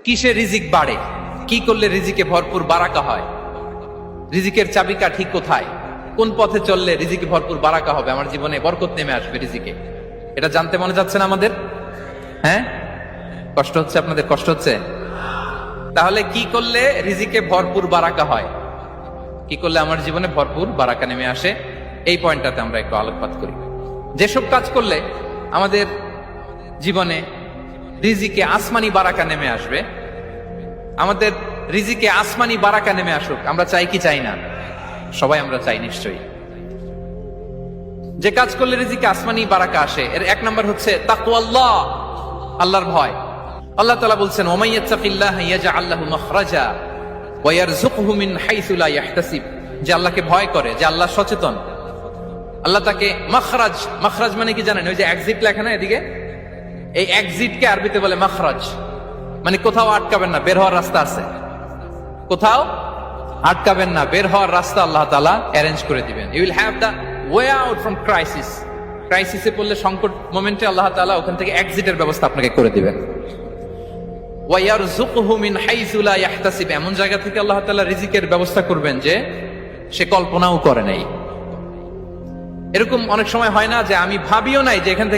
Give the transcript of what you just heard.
কিসে রিজিক বাড়ে, কি করলে রিজিকে ভরপুর বারাকা হয়, রিজিকের চাবিকাঠি কোথায়, কোন পথে চললে রিজিকে ভরপুর বারাকা হবে, আমার জীবনে বরকত নেমে আসবে রিজিকে, এটা জানতে মনে যাচ্ছে না আমাদের? হ্যাঁ, কষ্ট হচ্ছে আপনাদের? কষ্ট হচ্ছে? তাহলে কি করলে রিজিকে ভরপুর বারাকা হয়, কি করলে আমার জীবনে ভরপুর বারাকা নেমে আসে, এই পয়েন্টটাতে আমরা একটু আলোকপাত করি। যেসব কাজ করলে আমাদের জীবনে রিজিকে আসমানি বারাকা নেমে আসবে, আমাদের রিজিকে আসমানি বারাকা নেমে আসুক, আমরা চাই কি চাই না? সবাই আমরা চাই নিশ্চয়ই। যে কাজ করলে রিজিকে আসমানি বারাকা আসে, এর এক নম্বর হচ্ছে তাকওয়াল্লাহ, আল্লাহর ভয়। আল্লাহ তাআলা বলছেন, ওমাই ইয়াত্তাকিল্লাহ ইয়াজআল লাহু মাখরাজা ওয়া ইয়ারযুকহু মিন হাইসু লা ইয়াহতাসিব। যে আল্লাহকে ভয় করে, যে আল্লাহ সচেতন, আল্লাহ তাকে মাখরাজ, মাখরাজ মানে কি জানেন? ওই যে এক্সিট লেখা না এদিকে, এই এক্সিটকে আরবিতে বলে মাখরাজ, মানে কোথাও আটকাবেন না, বের হওয়ার রাস্তা আছে, কোথাও আটকাবেন না, বের হওয়ার রাস্তা আল্লাহ তাআলা অ্যারেঞ্জ করে দিবেন। You will have the way out from crisis. ক্রাইসিসে পড়লে, সংকট মোমেন্টে আল্লাহ তাআলা ওখান থেকে এক্সিটের ব্যবস্থা আপনাকে করে দিবেন। ওয়া ইয়ারযুকহু মিন হাইসু লা ইয়াহতাসিব, এমন জায়গা থেকে আল্লাহ তাআলা রিজিকের ব্যবস্থা করবেন যে সে কল্পনাও করে নাই। এরকম অনেক সময় হয় না যে আমি ভাবিও নাই যে এখান থেকে